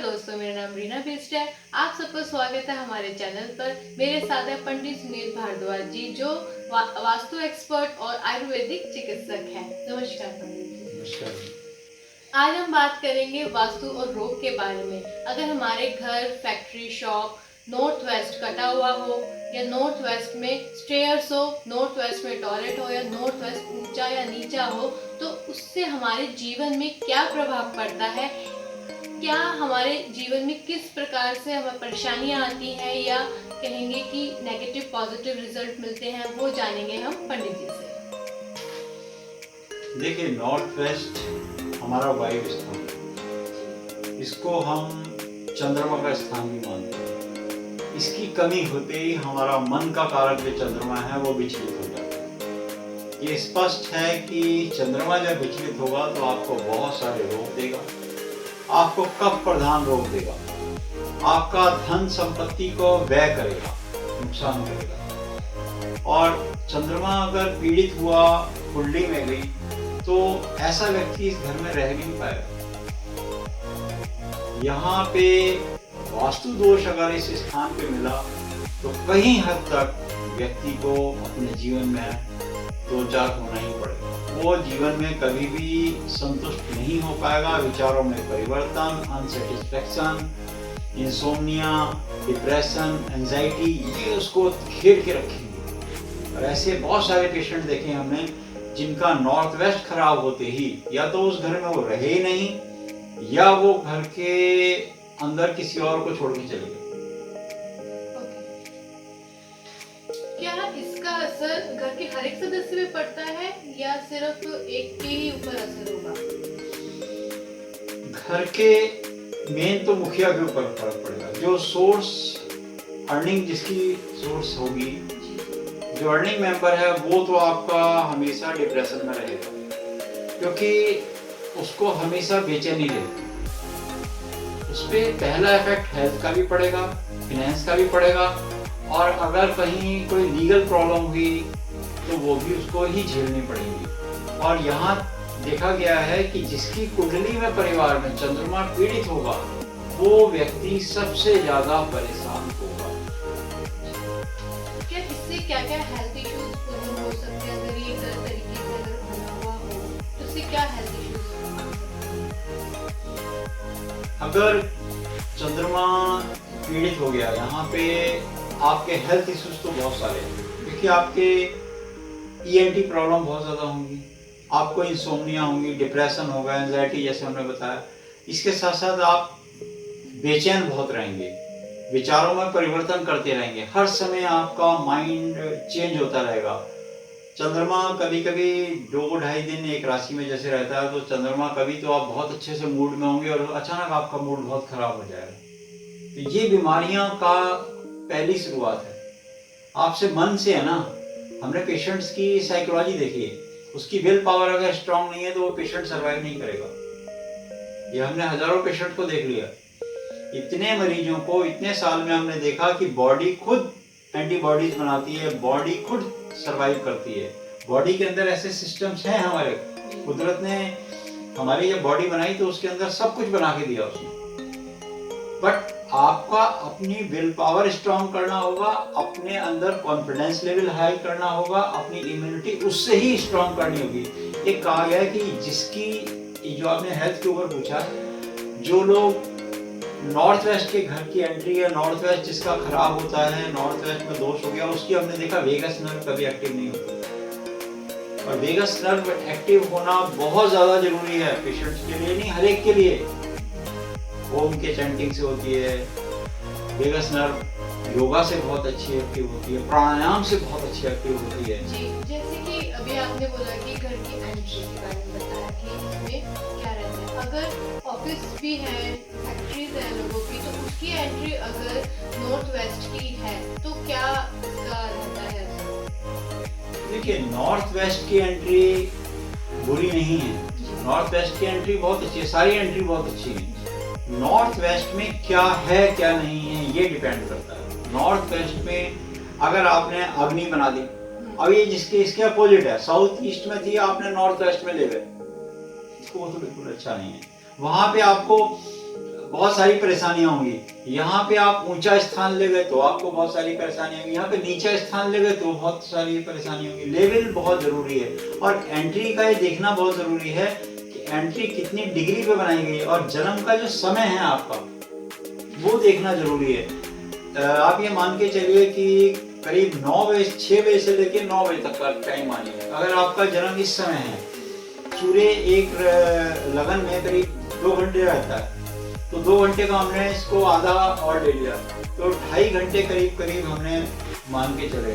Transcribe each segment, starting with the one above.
दोस्तों, मेरा नाम रीना बेस्ट है। आप सबका स्वागत है हमारे चैनल पर। मेरे साथ है पंडित सुनील भारद्वाज जी, जो वास्तु एक्सपर्ट और आयुर्वेदिक चिकित्सक हैं। नमस्कार पंडित जी। नमस्कार। आज हम बात करेंगे वास्तु और रोग के बारे में। अगर हमारे घर, फैक्ट्री, शॉप नॉर्थ वेस्ट कटा हुआ हो, या नॉर्थ वेस्ट में स्टेयर्स हो, नॉर्थ वेस्ट में टॉयलेट हो, या नॉर्थ वेस्ट ऊंचा या नीचा हो, तो उससे हमारे जीवन में क्या प्रभाव पड़ता है, क्या हमारे जीवन में किस प्रकार से हमें परेशानियां आती हैं, या कहेंगे कि नेगेटिव पॉजिटिव रिजल्ट मिलते हैं, वो जानेंगे हम पंडित जी से। देखिए, नॉर्थ वेस्ट हमारा वायु स्थान है। इसको हम चंद्रमा का स्थान भी मानते हैं। इसकी कमी होते ही हमारा मन का कारक जो चंद्रमा है वो विचलित हो जाता है। ये स्पष्ट है कि चंद्रमा जब विचलित होगा तो आपको बहुत सारे रोग देगा, आपको कफ प्रधान रोग देगा, आपका धन संपत्ति को व्यय करेगा, नुकसान करेगा। और चंद्रमा अगर पीड़ित हुआ, कुंडली में गई, तो ऐसा व्यक्ति इस घर में रह नहीं पाएगा। यहाँ पे वास्तु दोष अगर इस स्थान पे मिला तो कहीं हद तक व्यक्ति को अपने जीवन में दो चार होना ही पड़ेगा। वो जीवन में कभी भी संतुष्ट नहीं हो पाएगा। विचारों में परिवर्तन, अनसेटिस्फैक्शन, इंसोम्निया, डिप्रेशन, एंजाइटी, ये उसको घेर के रखेंगे। और ऐसे बहुत सारे पेशेंट देखे हमने जिनका नॉर्थ वेस्ट खराब होते ही या तो उस घर में वो रहे ही नहीं, या वो घर के अंदर किसी और को छोड़ के चले गए। क्या इसका असर घर के हर एक सदस्य पे पड़ता है, या सिर्फ एक के ही ऊपर असर होगा? घर के मेन तो मुखिया के ऊपर फर्क पड़ेगा। जो सोर्स अर्निंग, जिसकी सोर्स होगी, जो अर्निंग मेंबर है, वो तो आपका हमेशा डिप्रेशन में रहेगा, क्योंकि उसको हमेशा बेचैनी रहती है। उस पर पहला इफेक्ट हेल्थ का भी पड़ेगा, फिनेंस का भी पड़ेगा, और अगर कहीं कोई लीगल प्रॉब्लम हुई तो वो भी उसको ही झेलनी पड़ेगी। और यहाँ देखा गया है कि जिसकी कुंडली में, परिवार में चंद्रमा पीड़ित होगा, वो व्यक्ति सबसे ज्यादा परेशान होगा। क्या इससे क्या-क्या हेल्थ इश्यूज हो सकते हैं? अगर ये गलत तरीके से अगर बना हुआ हो, तो इससे क्या हेल्थ इश्यूज हो सकते हैं? अगर चंद्रमा पीड़ित हो गया, यहाँ पे आपके हेल्थ इश्यूज तो बहुत सारे हैं। देखिए, आपके ईएनटी प्रॉब्लम बहुत ज़्यादा होंगी, आपको इंसोम्निया होंगी, डिप्रेशन होगा, एंजाइटी, जैसे हमने बताया। इसके साथ साथ आप बेचैन बहुत रहेंगे, विचारों में परिवर्तन करते रहेंगे, हर समय आपका माइंड चेंज होता रहेगा। चंद्रमा कभी कभी 2-2.5 दिन एक राशि में जैसे रहता है, तो चंद्रमा कभी तो आप बहुत अच्छे से मूड में होंगे और अचानक आपका मूड बहुत खराब हो जाएगा। तो ये बीमारियां का पहली शुरुआत है। आपसे मन से है ना। हमने पेशेंट्स की साइकोलॉजी देखी है, उसकी विल पावर अगर स्ट्रांग नहीं है तो वो पेशेंट सर्वाइव नहीं करेगा। ये हमने हजारों पेशेंट को देख लिया। इतने मरीजों को इतने साल में हमने देखा कि बॉडी खुद एंटीबॉडीज बनाती है, बॉडी खुद सर्वाइव करती है। बॉडी के अंदर ऐसे सिस्टम्स हैं हमारे, कुदरत ने हमारी जब बॉडी बनाई तो उसके अंदर सब कुछ बना के दिया उसने। बट आपका अपनी विल पावर स्ट्रांग करना होगा, अपने अंदर कॉन्फिडेंस लेवल हाई करना होगा, अपनी इम्यूनिटी उससे ही स्ट्रांग करनी होगी। ये कहा गया है कि जिसकी, जो आपने हेल्थ के ऊपर पूछा, जो लोग नॉर्थ वेस्ट के घर की एंट्री है, नॉर्थ वेस्ट जिसका खराब होता है, नॉर्थ वेस्ट में दोष हो गया, उसकी हमने देखा वेगस नर्व कभी एक्टिव नहीं होता। और वेगस नर्व एक्टिव होना बहुत ज्यादा जरूरी है, पेशेंट्स के लिए नहीं, हर एक के लिए। ओम के चैंटिंग से होती है वेगस नर्व, योगा से बहुत अच्छी एक्टिव होती है, प्राणायाम से बहुत अच्छी एक्टिव होती है। जी, जैसे कि अभी आपने बोला कि घर की एंट्री के बारे में बताया कि इसमें क्या रहता है। अगर ऑफिस भी है, फैक्ट्रीज है लोगों की, तो उसकी एंट्री अगर नॉर्थ वेस्ट की है तो क्या इसका रहता है? देखिए, नॉर्थ वेस्ट की एंट्री बुरी नहीं है, नॉर्थ वेस्ट की एंट्री बहुत अच्छी है, सारी एंट्री बहुत अच्छी है। नॉर्थ वेस्ट में क्या है क्या नहीं है ये डिपेंड करता है। नॉर्थ वेस्ट में अगर आपने अग्नि बना दी, अब ये इसके अपोजिट है, साउथ ईस्ट में थी, आपने नॉर्थ वेस्ट में ले गए, इसको तो बिल्कुल अच्छा नहीं है। वहां पे आपको बहुत सारी परेशानियां होंगी। यहाँ पे आप ऊंचा स्थान ले गए तो आपको बहुत सारी परेशानी होंगी, यहाँ पे नीचा स्थान ले गए तो बहुत सारी परेशानी होंगी। लेवल बहुत जरूरी है और एंट्री का ये देखना बहुत जरूरी है कि एंट्री कितनी डिग्री पे बनाई गई है और जन्म का जो समय है आपका वो देखना जरूरी है। आप ये मान के चलिए कि करीब 6 बजे से लेकर 9 बजे तक का टाइम मानिए। अगर आपका जन्म इस समय है, सूर्य एक लगन में करीब 2 घंटे रहता है, तो 2 घंटे का हमने इसको आधा और ले लिया, तो 2.5 घंटे करीब करीब हमने मान के चले,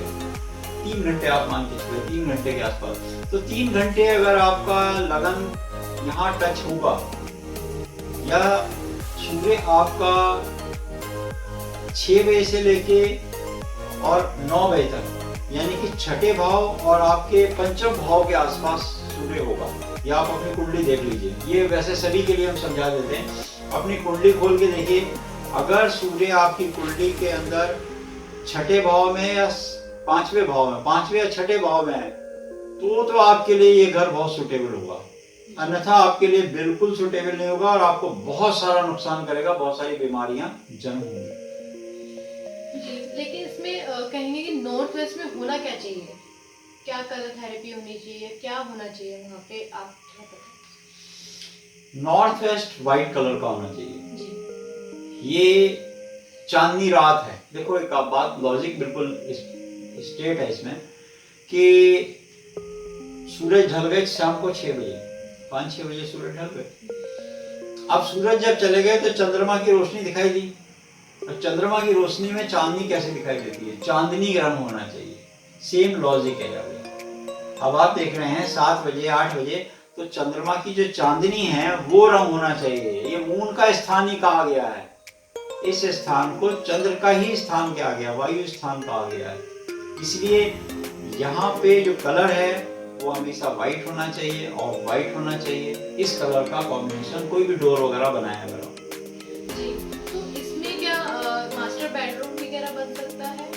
3 घंटे आप मान के चले, 3 घंटे के आसपास। तो 3 घंटे अगर आपका लगन यहाँ टच होगा या सूर्य आपका 6 बजे से लेके और 9 बजे तक, यानी कि छठे भाव और आपके पंचम भाव के आसपास सूर्य होगा, या आप अपनी कुंडली देख लीजिए। ये वैसे सभी के लिए हम समझा देते हैं, अपनी कुंडली खोल के देखिए। अगर सूर्य आपकी कुंडली के अंदर छठे भाव में या 5वें भाव में, 5वें या छठे भाव में है, तो आपके लिए ये घर बहुत सुटेबल होगा, अन्यथा आपके लिए बिल्कुल सुटेबल नहीं होगा और आपको बहुत सारा नुकसान करेगा, बहुत सारी बीमारियां जन्म होंगी। लेकिन इसमें कहेंगे कि नॉर्थ वेस्ट में होना क्या चाहिए, क्या कलर थेरेपी होनी चाहिए, क्या होना चाहिए वहाँ पे, आप नॉर्थ वेस्ट व्हाइट कलर का होना चाहिए जी। ये चांदनी रात है। देखो एक बात लॉजिक बिल्कुल स्ट्रेट है इसमें कि सूरज ढल गए शाम को 6 बजे, 5-6 बजे सूरज ढल गए। अब सूरज जब चले गए तो चंद्रमा की रोशनी दिखाई दी, और चंद्रमा की रोशनी में चांदनी कैसे दिखाई देती है, चांदनी रंग होना चाहिए। सेम लॉजिक है यार। अब आप देख रहे हैं 7 बजे 8 बजे, तो चंद्रमा की जो चांदनी है वो रंग होना चाहिए। ये मून का स्थान ही कहा गया है, इस स्थान को चंद्र का ही स्थान कहा गया, वायु स्थान कहा गया है। इसलिए यहाँ पे जो कलर है वो हमेशा व्हाइट होना चाहिए और व्हाइट होना चाहिए। इस कलर का कॉम्बिनेशन कोई भी डोर वगैरह बनाया अगर जी। तो इसमें क्या मास्टर बेडरूम वगैरह बन सकता है?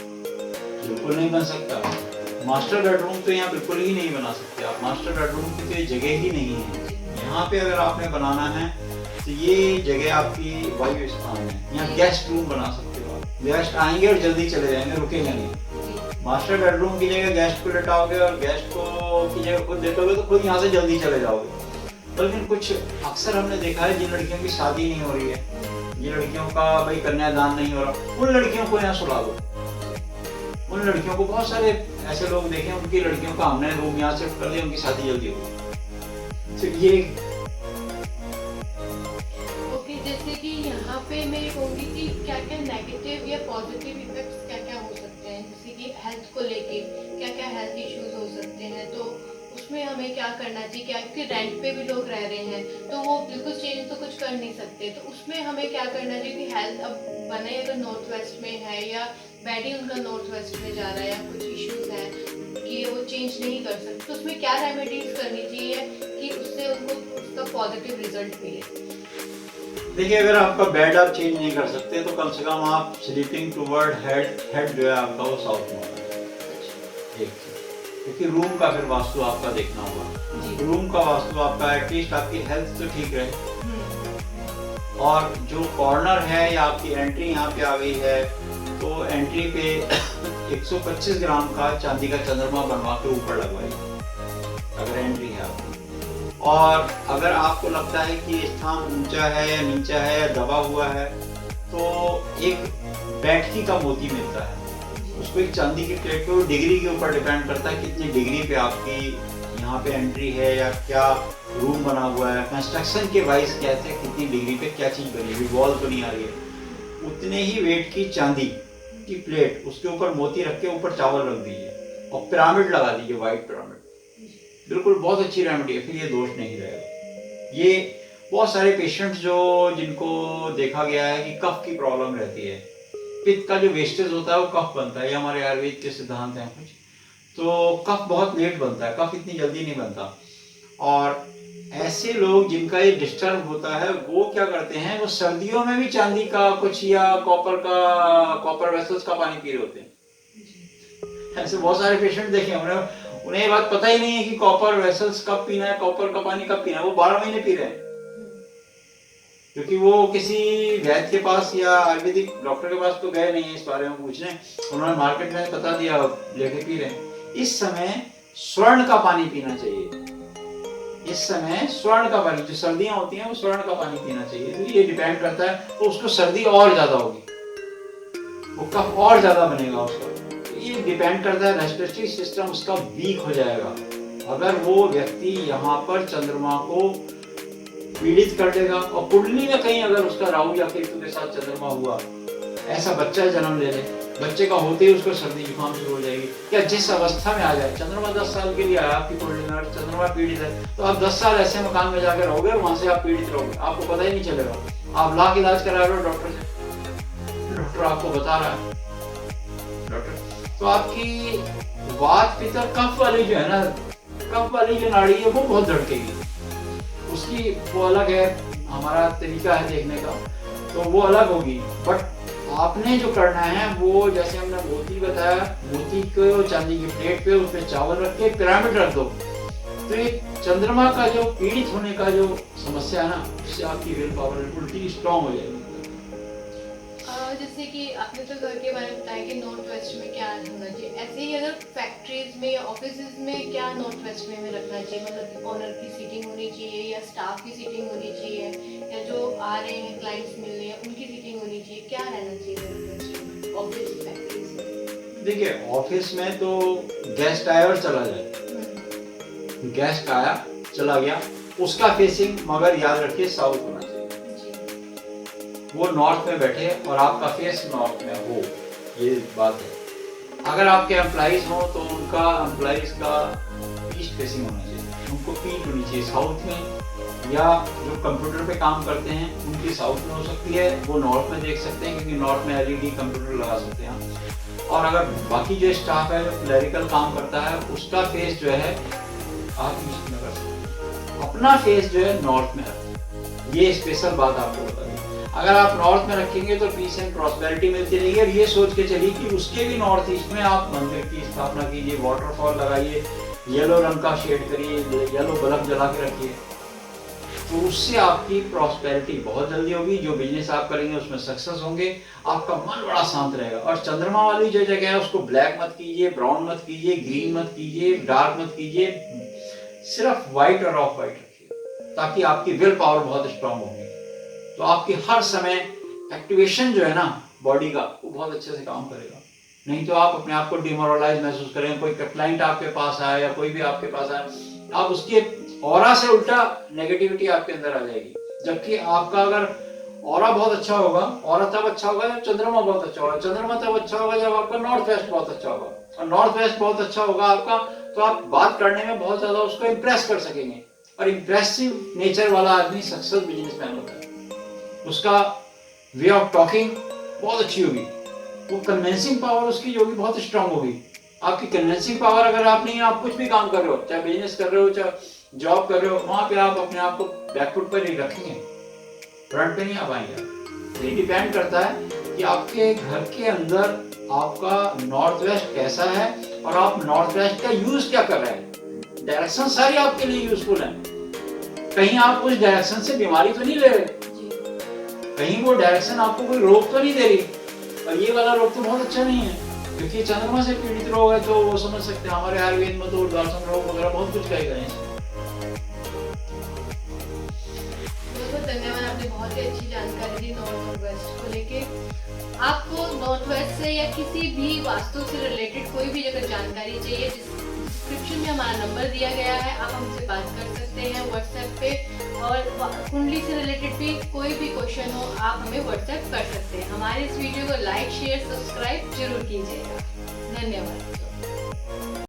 बिल्कुल नहीं बन सकता। मास्टर बेडरूम तो यहाँ बिल्कुल ही नहीं बना सकते आप। मास्टर बेडरूम की तो ये जगह ही नहीं है। यहाँ पे अगर आपने बनाना है तो ये जगह आपकी वायु स्थान है। यहाँ गेस्ट रूम बना सकते हो आप। गेस्ट आएंगे और जल्दी चले जाएंगे, रुकेंगे नहीं। मास्टर बेडरूम की जगह गेस्ट को लेटाओगे और गेस्ट को की जगह खुद लेटोगे तो खुद यहाँ से जल्दी चले जाओगे। लेकिन कुछ अक्सर हमने देखा है जिन लड़कियों की शादी नहीं हो रही है, जिन लड़कियों का भाई कन्यादान नहीं हो रहा, उन लड़कियों को यहाँ सुला दो। उन लड़कियों को, बहुत सारे ऐसे लोग देखे उनकी लड़कियों का हमने रूम यहाँ शिफ्ट कर दिया, उनकी शादी जल्दी हो गई। तो ये ओके, जैसे कि यहाँ पे मैं ये कहूँगी कि क्या क्या नेगेटिव या पॉजिटिव इफेक्ट्स क्या क्या हो सकते हैं, जैसे कि हेल्थ को लेके क्या क्या हेल्थ इश्यूज हो सकते हैं, तो उसमें हमें क्या करना चाहिए? क्या क्योंकि रेंट पे भी लोग रह रहे हैं तो वो बिल्कुल चेंज तो कुछ कर नहीं सकते, तो उसमें हमें क्या करना चाहिए कि हेल्थ अब बने अगर नॉर्थ वेस्ट में है या बेड ही उनका नॉर्थ वेस्ट में जा रहा है या कुछ इश्यूज हैं कि वो चेंज नहीं कर सकते, तो उसमें क्या रेमेडीज करनी चाहिए कि उससे उनको उसका पॉजिटिव रिजल्ट मिले? देखिए, अगर आपका बेड आप चेंज नहीं कर सकते तो कम से कम आप स्लीपिंग टुवर्ड हेड जो है आपका वो साउथ में होगा। एक क्योंकि रूम का फिर वास्तु आपका देखना होगा। रूम का वास्तु आपका एटलीस्ट आपकी हेल्थ तो ठीक रहे। और जो कॉर्नर है या आपकी एंट्री यहाँ पे आ गई है तो एंट्री पे 125 ग्राम का चांदी का चंद्रमा बनवा के ऊपर लगवाइए अगर एंट्री है आपकी। और अगर आपको लगता है कि स्थान ऊंचा है या नीचा है या दबा हुआ है तो एक बैठकी का मोती मिलता है, उसको एक चांदी की प्लेट पे, वो डिग्री के ऊपर डिपेंड करता है कितनी डिग्री पे आपकी यहाँ पे एंट्री है या क्या रूम बना हुआ है, कंस्ट्रक्शन के वाइज कहते हैं कितनी डिग्री पे क्या चीज बनी हुई, वॉल तो नहीं आ रही है। उतने ही वेट की चांदी की प्लेट, उसके ऊपर मोती रख के ऊपर चावल रख दीजिए और पिरामिड लगा दीजिए, व्हाइट पिरामिड। बिल्कुल बहुत अच्छी रेमेडी है, फिर ये दोष नहीं रहेगा। ये बहुत सारे पेशेंट्स जो जिनको देखा गया है कि कफ की प्रॉब्लम रहती है, पित्त का जो वेस्टेज होता है वो कफ बनता है, ये हमारे आयुर्वेद के सिद्धांत हैं कुछ, तो कफ बहुत लेट बनता है, कफ इतनी जल्दी नहीं बनता। और ऐसे लोग जिनका ये डिस्टर्ब होता है वो क्या करते हैं, वो सर्दियों में भी चांदी का कुछ या कॉपर वेसल्स का पानी पी रहे होते हैं। ऐसे बहुत सारे पेशेंट देखे हमने, उन्हें ये बात पता ही नहीं है कि कॉपर वेसल्स कब पीना है, कॉपर का पानी कब पीना है, वो 12 महीने पी रहे हैं। क्योंकि वो किसी वैद्य के पास या आयुर्वेदिक डॉक्टर के पास तो गए नहीं है इस बारे में पूछने, उन्होंने मार्केट में बता दिया, लेके पी रहे हैं। इस समय स्वर्ण का पानी पीना चाहिए। इस समय स्वर्ण का पानी, जो सर्दियां होती हैं वो स्वर्ण का पानी पीना चाहिए। तो ये डिपेंड करता है, तो उसको सर्दी और ज्यादा होगी, वो कफ और ज्यादा बनेगा उसका। तो ये डिपेंड करता है, रेस्पिरेटरी सिस्टम उसका वीक हो जाएगा अगर वो व्यक्ति यहाँ पर चंद्रमा को पीड़ित कर देगा। और कुंडली में कहीं अगर उसका राहु या केतु के साथ चंद्रमा हुआ, ऐसा बच्चा जन्म ले ले, बच्चे का होते ही उसको सर्दी जुकाम शुरू हो जाएगी, या जिस अवस्था में आ जाए, चंद्रमा 10 साल के लिए आया आपकी कुंडली में, चंद्रमा पीड़ित है तो आप 10 साल ऐसे मकान में जाकर रहोगे और वहां से आप पीड़ित रहोगे, आपको पता ही नहीं चलेगा। आप लाख इलाज करा रहे हो डॉक्टर से, डॉक्टर आपको बता रहा है, डॉक्टर तो आपकी वात पित्त कफ वाली जो है ना, कफ वाली जो नाड़ी है वो बहुत धड़केगी, उसकी वो अलग है, हमारा तरीका है देखने का, तो वो अलग होगी। बट आपने जो करना है वो, जैसे हमने मोती बताया, मोती को चांदी की प्लेट पे उसमें चावल रख के पिरामिड रख दो, तो ये चंद्रमा का जो पीड़ित होने का जो समस्या है ना, उससे आपकी विल पावर उल्टी स्ट्रॉन्ग हो जाएगी। जैसे कि आपने तो घर के बारे में बताया कि नॉर्थ वेस्ट में क्या होना चाहिए, ऐसे ही अगर फैक्ट्रीज में या ऑफिस में क्या नॉर्थ वेस्ट में हमें रखना चाहिए, मतलब ओनर की सीटिंग होनी चाहिए या स्टाफ की सीटिंग होनी चाहिए, या जो आ रहे हैं क्लाइंट्स मिलने उनकी सीटिंग होनी चाहिए, क्या रहना चाहिए ऑफिस फैक्ट्रीज में? देखिए ऑफिस में तो गेस्ट आया और चला जाए, गेस्ट आया चला गया, उसका फेसिंग मगर याद रखिए साउथ होना चाहिए। वो नॉर्थ में बैठे और आपका फेस नॉर्थ में हो, ये बात है। अगर आपके एम्प्लॉइज हो तो उनका एम्प्लॉइज का ईस्ट फेसिंग होना चाहिए, उनको पीठ होनी चाहिए साउथ में, या जो कंप्यूटर पे काम करते हैं उनकी साउथ में हो सकती है, वो नॉर्थ में देख सकते हैं क्योंकि नॉर्थ में एलईडी कंप्यूटर लगा सकते हैं। और अगर बाकी जो स्टाफ है जो क्लरिकल काम करता है उसका फेस जो है आप ईस्ट में कर सकते हैं, अपना फेस जो है नॉर्थ में रखें। ये स्पेशल बात आपको बता दी, अगर आप नॉर्थ में रखेंगे तो पीस एंड प्रॉस्पेरिटी मिलती रहेगी। और ये सोच के चलिए कि उसके भी नॉर्थ ईस्ट में आप मंदिर की स्थापना कीजिए, वाटरफॉल लगाइए, येलो रंग का शेड करिए, येलो बल्ब जला के रखिए, तो उससे आपकी प्रॉस्पेरिटी बहुत जल्दी होगी। जो बिजनेस आप करेंगे उसमें सक्सेस होंगे, आपका मन बड़ा शांत रहेगा। और चंद्रमा वाली जो जगह है उसको ब्लैक मत कीजिए, ब्राउन मत कीजिए, ग्रीन मत कीजिए, डार्क मत कीजिए, सिर्फ व्हाइट और ऑफ व्हाइट रखिए, ताकि आपकी विल पावर बहुत स्ट्रांग होगी। तो आपकी हर समय एक्टिवेशन जो है ना बॉडी का, वो बहुत अच्छे से काम करेगा। नहीं तो आप अपने आप को डिमोरलाइज महसूस करेंगे, कोई क्लाइंट आपके पास आया या कोई भी आपके पास आया, आप उसके ऑरा से उल्टा नेगेटिविटी आपके अंदर आ जाएगी। जबकि आपका अगर ऑरा बहुत अच्छा होगा, ऑरा तब अच्छा होगा जब चंद्रमा बहुत अच्छा होगा, चंद्रमा तब अच्छा होगा जब आपका नॉर्थ वेस्ट बहुत अच्छा होगा, और नॉर्थ वेस्ट बहुत अच्छा होगा आपका, तो आप बात करने में बहुत ज्यादा उसको इम्प्रेस कर सकेंगे। और इम्प्रेसिव नेचर वाला आदमी सक्सेस बिजनेसमैन होता है, उसका वे ऑफ टॉकिंग बहुत अच्छी होगी, वो कन्विंसिंग पावर उसकी जो होगी बहुत स्ट्रांग होगी। आपकी कन्विंसिंग पावर अगर आप नहीं, आप कुछ भी काम कर रहे हो, चाहे बिजनेस कर रहे हो, चाहे जॉब कर रहे हो, वहां पे आप अपने आप को बैकफुट पर नहीं रखेंगे, फ्रंट पे नहीं आ पाएंगे। ये डिपेंड करता है कि आपके घर के अंदर आपका नॉर्थ वेस्ट कैसा है और आप नॉर्थ वेस्ट का यूज क्या कर रहे हैं। डायरेक्शन सारी आपके लिए यूजफुल है, कहीं आप उस डायरेक्शन से बीमारी तो नहीं ले रहे, कहीं वो डायरेक्शन आपको कोई रोक तो नहीं दे रही। और ये वाला रोग तो बहुत अच्छा नहीं है, क्योंकि चंद्रमा से पीड़ित रोग है, तो वो समझ सकते हैं हमारे आयुर्वेद में तो उद्वासन रोग वगैरह बहुत कुछ कहे गए हैं। बहुत धन्यवाद, आपने बहुत ही अच्छी जानकारी दी नॉर्थ और वेस्ट को लेके। आपको नॉर्थ वेस्ट से या किसी भी वास्तु से रिलेटेड कोई भी अगर जानकारी चाहिए, डिस्क्रिप्शन में हमारा नंबर दिया गया है, आप हमसे बात कर सकते हैं व्हाट्सएप पे। और कुंडली से रिलेटेड भी कोई भी क्वेश्चन हो आप हमें व्हाट्सएप कर सकते हैं। हमारे इस वीडियो को लाइक शेयर सब्सक्राइब जरूर कीजिएगा। धन्यवाद।